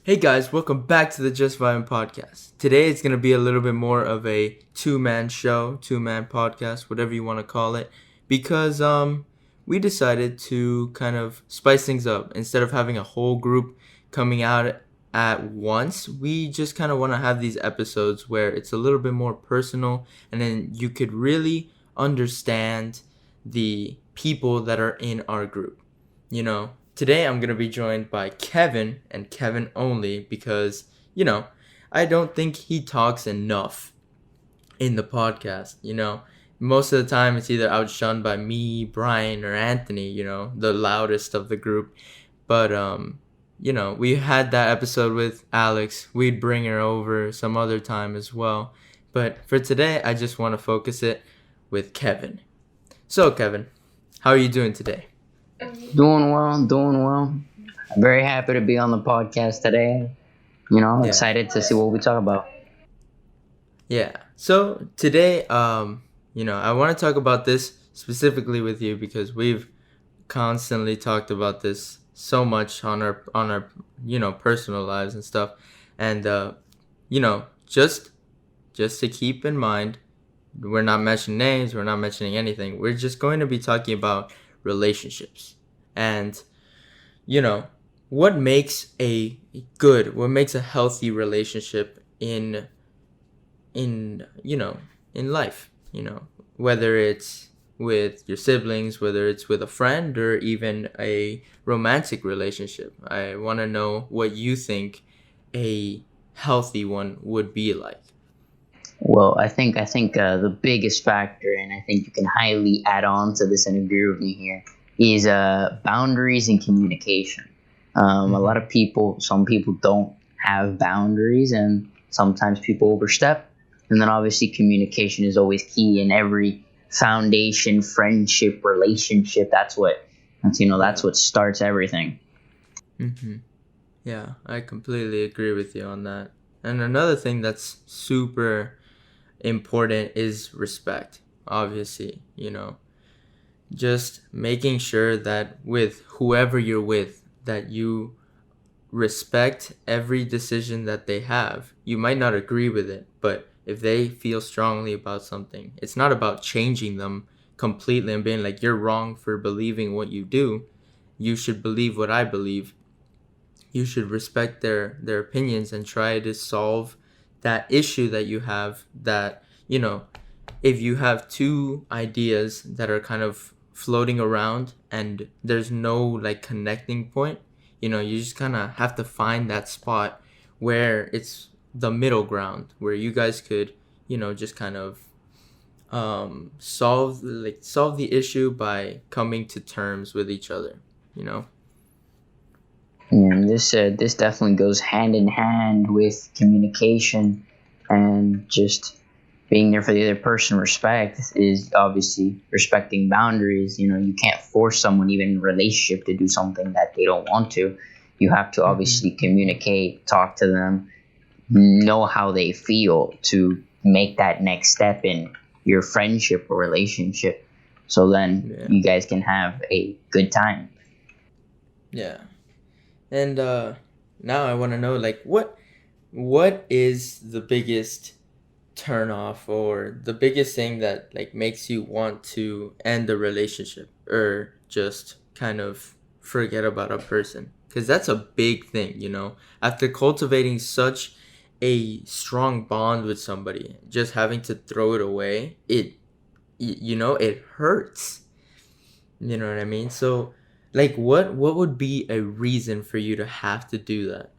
Hey guys, welcome back to the Just Vibin podcast. Today it's going to be a little bit more of a two-man show, two-man podcast, whatever you want to call it, because we decided to kind of spice things up. Instead of having a whole group coming out at once, we just kind of want to have these episodes where it's a little bit more personal and then you could really understand the people that are in our group. Today I'm going to be joined by Kevin and Kevin only because, I don't think he talks enough in the podcast. Most of the time it's either outshone by me, Brian, or Anthony, the loudest of the group. But, we had that episode with Alex. We'd bring her over some other time as well. But for today, I just want to focus it with Kevin. So, Kevin, how are you doing today? Doing well. I'm very happy to be on the podcast today. Excited to see what we talk about. Yeah. So today, I want to talk about this specifically with you because we've constantly talked about this so much on our personal lives and stuff, and just to keep in mind, we're not mentioning names, we're not mentioning anything. We're just going to be talking about relationships and what makes what makes a healthy relationship in life, whether it's with your siblings, whether it's with a friend, or even a romantic relationship. I want to know what you think a healthy one would be like. Well, I think the biggest factor, and I think you can highly add on to this and agree with me here, is boundaries and communication. A lot of some people don't have boundaries, and sometimes people overstep. And then obviously communication is always key in every foundation, friendship, relationship. That's what starts everything. Mm-hmm. Yeah, I completely agree with you on that. And another thing that's super important is respect. Obviously, just making sure that with whoever you're with, that you respect every decision that they have. You might not agree with it, but if they feel strongly about something, it's not about changing them completely and being like, you're wrong for believing what you do. You should believe what I believe. You should respect their opinions and try to solve that issue that you have. That, if you have two ideas that are kind of floating around and there's no like connecting point, you just kind of have to find that spot where it's the middle ground where you guys could, just kind of solve the issue by coming to terms with each other, And this definitely goes hand in hand with communication and just being there for the other person. Respect is obviously respecting boundaries. You can't force someone, even in a relationship, to do something that they don't want to. You have to obviously communicate, talk to them, know how they feel to make that next step in your friendship or relationship. So then you guys can have a good time. Yeah. And now I want to know, like, what is the biggest turn off or the biggest thing that like makes you want to end the relationship or just kind of forget about a person? Because that's a big thing, after cultivating such a strong bond with somebody, just having to throw it away, it hurts. You know what I mean? So like what would be a reason for you to have to do that?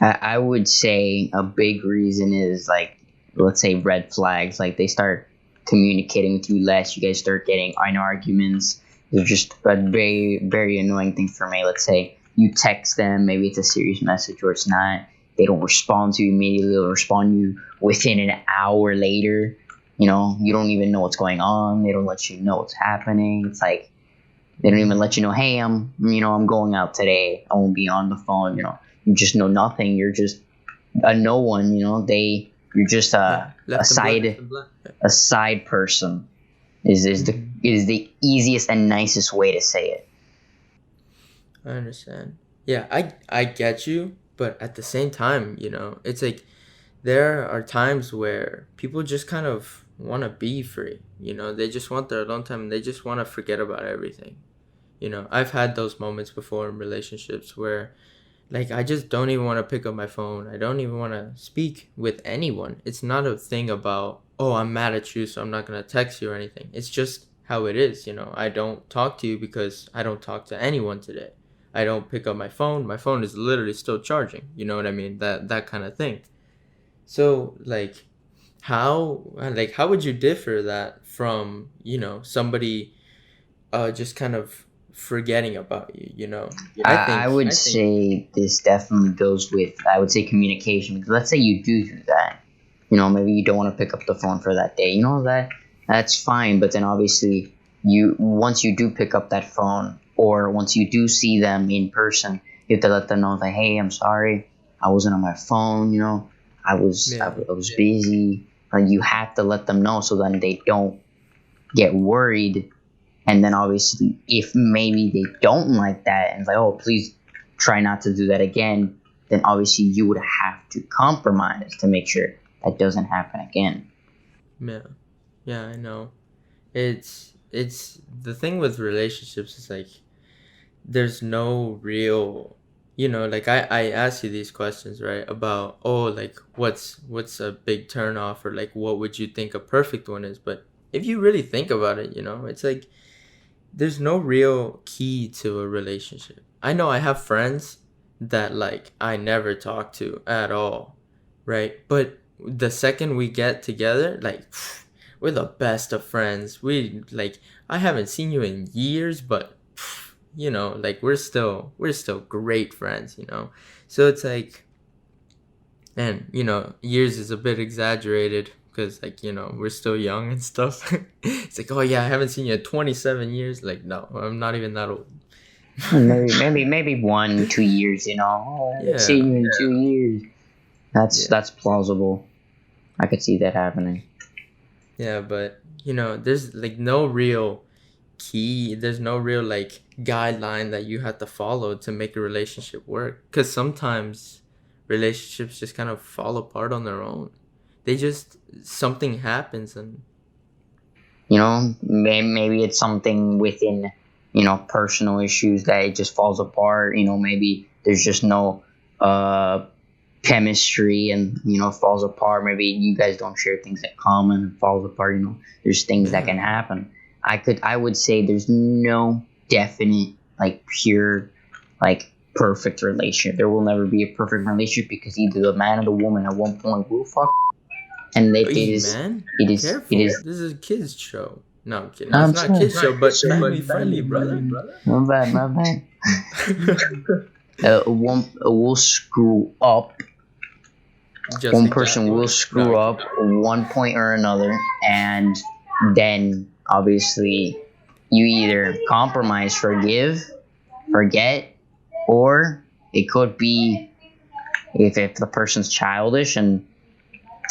I would say a big reason is, like, let's say red flags. Like, they start communicating with you less. You guys start getting in arguments. They're just a very, very annoying thing for me. Let's say you text them, maybe it's a serious message or it's not. They don't respond to you immediately. They'll respond to you within an hour later. You don't even know what's going on. They don't let you know what's happening. It's like they don't even let you know, hey, I'm going out today. I won't be on the phone. You just know nothing. You're just a no one. You're just a side person. Is the easiest and nicest way to say it. I understand. Yeah, I get you, but at the same time, it's like there are times where people just kind of want to be free. They just want their alone time and they just want to forget about everything. I've had those moments before in relationships where, like, I just don't even want to pick up my phone. I don't even want to speak with anyone. It's not a thing about, oh, I'm mad at you, so I'm not going to text you or anything. It's just how it is. I don't talk to you because I don't talk to anyone today. I don't pick up my phone. My phone is literally still charging. You know what I mean? That kind of thing. So, like, how would you differ that from, somebody just kind of forgetting about you? I would say this definitely goes with, I would say, communication. Because let's say you do that. Maybe you don't want to pick up the phone for that day. That's fine. But then obviously, once you do pick up that phone, or once you do see them in person, you have to let them know, like, hey, I'm sorry, I wasn't on my phone. I was Yeah. I was busy. Like, you have to let them know so then they don't get worried. And then obviously, if maybe they don't like that and it's like, oh, please try not to do that again, then obviously you would have to compromise to make sure that doesn't happen again. Yeah. Yeah, I know. It's the thing with relationships is like there's no real, like I ask you these questions, right? About, oh, like what's a big turn off, or like what would you think a perfect one is? But if you really think about it, it's like there's no real key to a relationship. I know I have friends that, like, I never talk to at all, right? But the second we get together, like, we're the best of friends. I haven't seen you in years, but like we're still great friends. So it's like, and years is a bit exaggerated because, like, we're still young and stuff. It's like, oh yeah, I haven't seen you in 27 years. Like, no, I'm not even that old. Maybe 1-2 years. Oh, I haven't seen Yeah, you in 2 years. That's yeah, that's plausible. I could see that happening. yeah. But there's like no real key. There's no real, like, guideline that you have to follow to make a relationship work. Because sometimes relationships just kind of fall apart on their own. They just, something happens and Maybe it's something within, personal issues that it just falls apart. Maybe there's just no chemistry and, falls apart. Maybe you guys don't share things that common and falls apart. There's things that yeah, can happen. I would say there's no definite, like, pure, like, perfect relationship. There will never be a perfect relationship because either the man or the woman at one point will fuck, and it hey is man, it is it careful. is This is a kids show. No, I'm kidding. It's I'm not a sorry. kids show, but family friendly, brother. My bad, my bad. One will screw up. Just One like person that. will No, screw up at one point or another, and then obviously you either compromise, forgive, forget, or it could be, if the person's childish and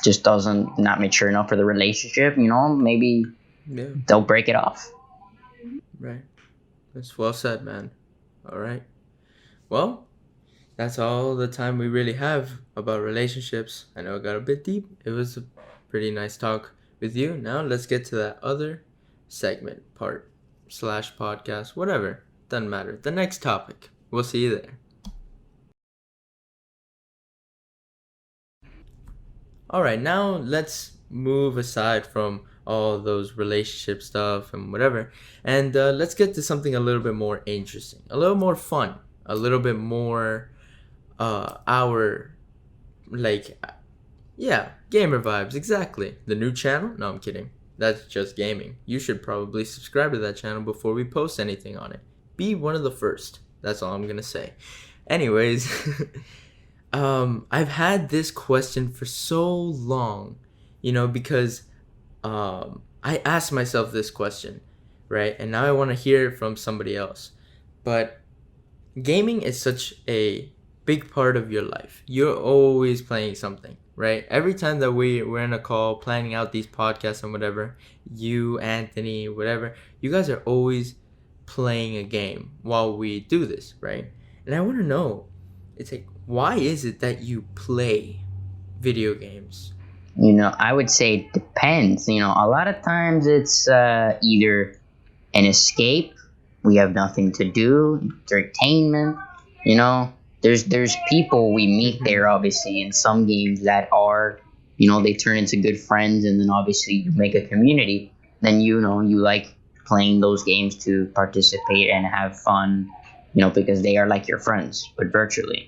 just doesn't not mature enough for the relationship, maybe yeah, they'll break it off. right. That's well said, man. All right. Well, that's all the time we really have about relationships. I know it got a bit deep. It was a pretty nice talk with you. Now let's get to that other segment, part slash podcast, whatever. Doesn't matter. The next topic. We'll see you there. All right, now let's move aside from all those relationship stuff and whatever, and let's get to something a little bit more interesting, a little more fun, a little bit more our, like, yeah, gamer vibes, exactly. The new channel? No, I'm kidding. That's just gaming. You should probably subscribe to that channel before we post anything on it. Be one of the first. That's all I'm gonna say. Anyways, I've had this question for so long, because I asked myself this question, right? And now I want to hear it from somebody else. But gaming is such a big part of your life. You're always playing something, right? Every time that we're in a call planning out these podcasts and whatever, you, Anthony, whatever, you guys are always playing a game while we do this, right? And I want to know, it's like, why is it that you play video games? I would say it depends. A lot of times it's either an escape. We have nothing to do, entertainment. You know, there's people we meet Mm-hmm. there, obviously, in some games that are, they turn into good friends, and then obviously you make a community. Then you like playing those games to participate and have fun, because they are like your friends, but virtually.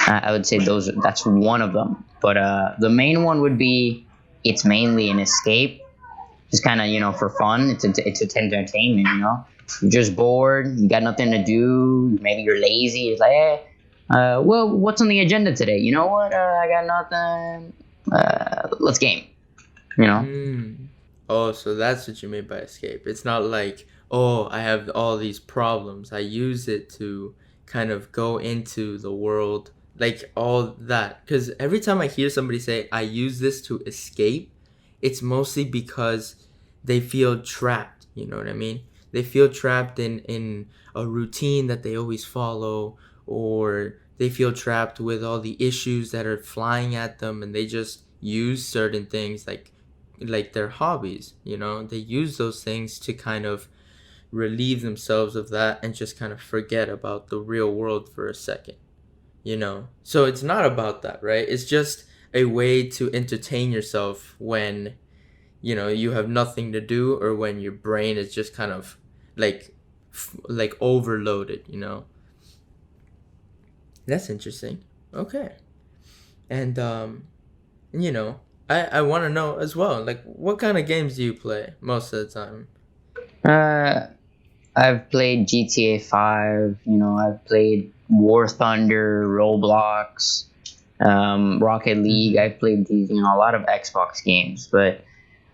I would say that's one of them. But the main one would be it's mainly an escape, just kind of for fun. It's entertainment. You're just bored. You got nothing to do. Maybe you're lazy. It's like, hey, well, what's on the agenda today? You know what? I got nothing. Let's game. You know. Mm. Oh, so that's what you mean by escape. It's not like, oh, I have all these problems. I use it to kind of go into the world, like all that. Because every time I hear somebody say, I use this to escape, it's mostly because they feel trapped. You know what I mean? They feel trapped in a routine that they always follow, or they feel trapped with all the issues that are flying at them, and they just use certain things like their hobbies. They use those things to kind of relieve themselves of that and just kind of forget about the real world for a second. So it's not about that, right? It's just a way to entertain yourself when you have nothing to do, or when your brain is just kind of like like overloaded. That's interesting. Okay. And you know, I want to know as well, like, what kind of games do you play most of the time? Uh, I've played GTA 5. I've played War Thunder, Roblox, Rocket League. Mm-hmm. I've played these, a lot of Xbox games, but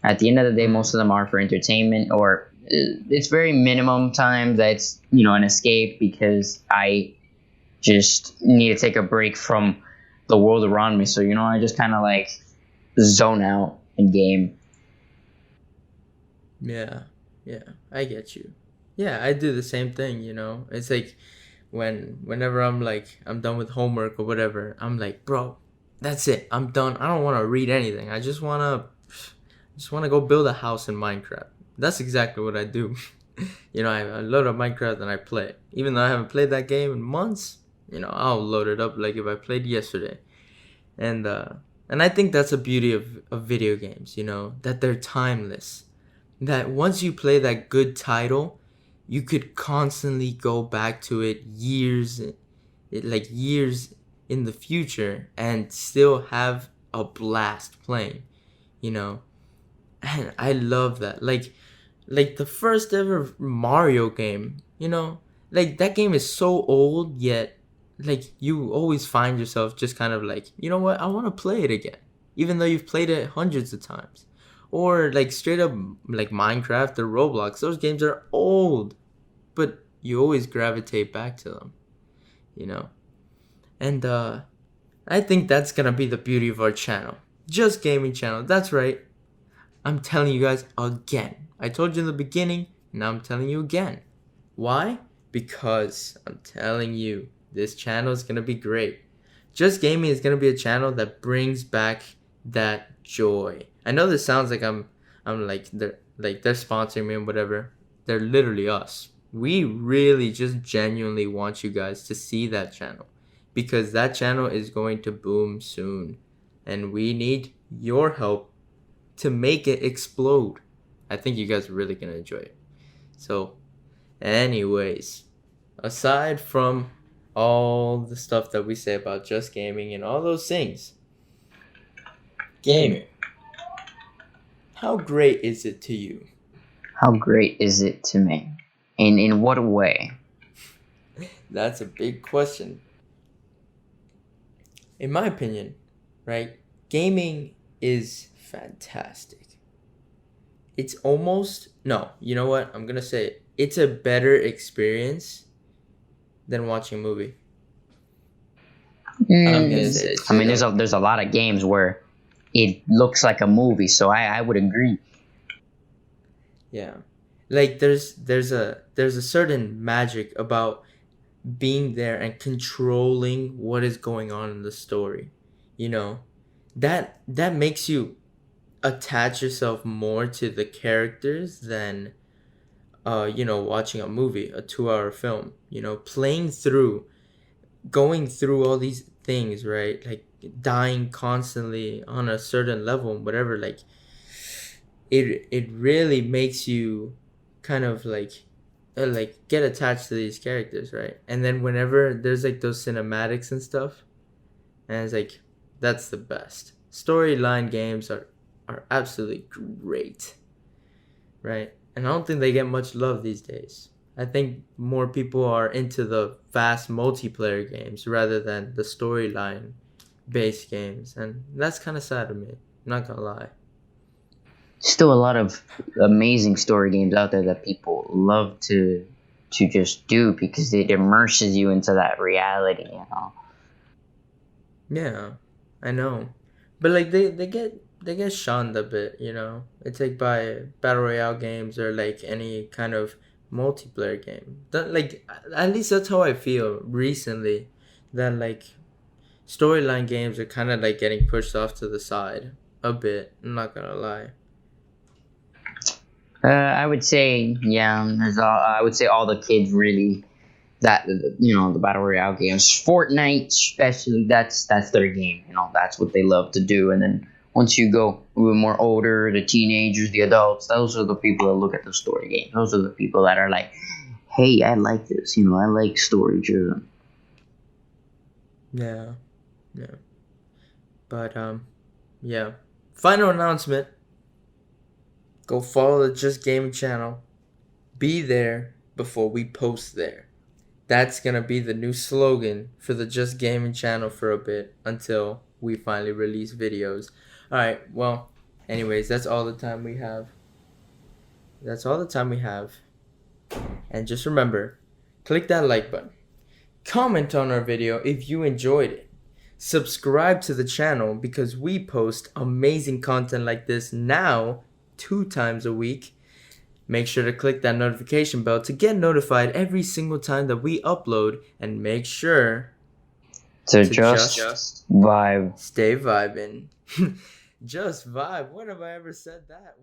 at the end of the day, Mm. most of them are for entertainment, or it's very minimum times that it's an escape because I just need to take a break from the world around me. So I just kind of like zone out in game. Yeah, yeah, I get you. Yeah, I do the same thing. It's like whenever I'm done with homework or whatever, I'm like, bro, that's it. I'm done. I don't want to read anything. I just want to go build a house in Minecraft. That's exactly what I do. I load up Minecraft and I play it. Even though I haven't played that game in months, I'll load it up like if I played yesterday. And I think that's the beauty of video games, that they're timeless. That once you play that good title, you could constantly go back to it years in the future, and still have a blast playing, you know. And I love that. Like the first ever Mario game, like that game is so old, yet like you always find yourself just kind of like, you know what, I want to play it again, even though you've played it hundreds of times. Or like straight up like Minecraft or Roblox, those games are old, but you always gravitate back to them, you know. And I think that's gonna be the beauty of our channel, Just Gaming Channel. That's right. I'm telling you guys again. I told you in the beginning, now I'm telling you again. Why? Because I'm telling you, this channel is gonna be great. Just Gaming is gonna be a channel that brings back that joy. I know this sounds like I'm like they're sponsoring me and whatever. They're literally us. We really just genuinely want you guys to see that channel, because that channel is going to boom soon, and we need your help to make it explode. I think you guys are really gonna enjoy it. So, anyways, aside from all the stuff that we say about Just Gaming and all those things, gaming, how great is it to you? How great is it to me? In what way? That's a big question. In my opinion, right? Gaming is fantastic. It's almost, no, you know what? I'm gonna say it. It's a better experience than watching a movie. I'm gonna say it I straight mean, up. there's a lot of games where it looks like a movie, so I would agree. Yeah. Like there's a certain magic about being there and controlling what is going on in the story. You know, that makes you attach yourself more to the characters than watching a movie, a 2-hour film. Playing through, going through all these things, right? Like dying constantly on a certain level, whatever. Like it really makes you kind of like get attached to these characters, right? And then whenever there's like those cinematics and stuff, and it's like that's the best. Storyline games are absolutely great, right? And I don't think they get much love these days. I think more people are into the fast multiplayer games rather than the storyline based games, and that's kind of sad to me. Not gonna lie. Still a lot of amazing story games out there that people love to just do because it immerses you into that reality, you know. Yeah, I know, but like they get shunned a bit. It's like by battle royale games or like any kind of multiplayer game. That like at least that's how I feel recently. That like storyline games are kind of like getting pushed off to the side a bit. I'm not gonna lie. I would say, yeah. I would say all the kids really that the battle royale games, Fortnite especially. That's their game. That's what they love to do. And then once you go a little more older, the teenagers, the adults, those are the people that look at the story game. Those are the people that are like, hey, I like this. I like story driven. Yeah, yeah. But yeah. Final announcement. Go follow the Just Gaming channel. Be there before we post there. That's gonna be the new slogan for the Just Gaming channel for a bit until we finally release videos. Alright, well, anyways, that's all the time we have. That's all the time we have. And just remember, click that like button. Comment on our video if you enjoyed it. Subscribe to the channel because we post amazing content like this now 2 times a week. Make sure to click that notification bell to get notified every single time that we upload, and make sure So to just vibe. stay vibing. Just vibe. When have I ever said that?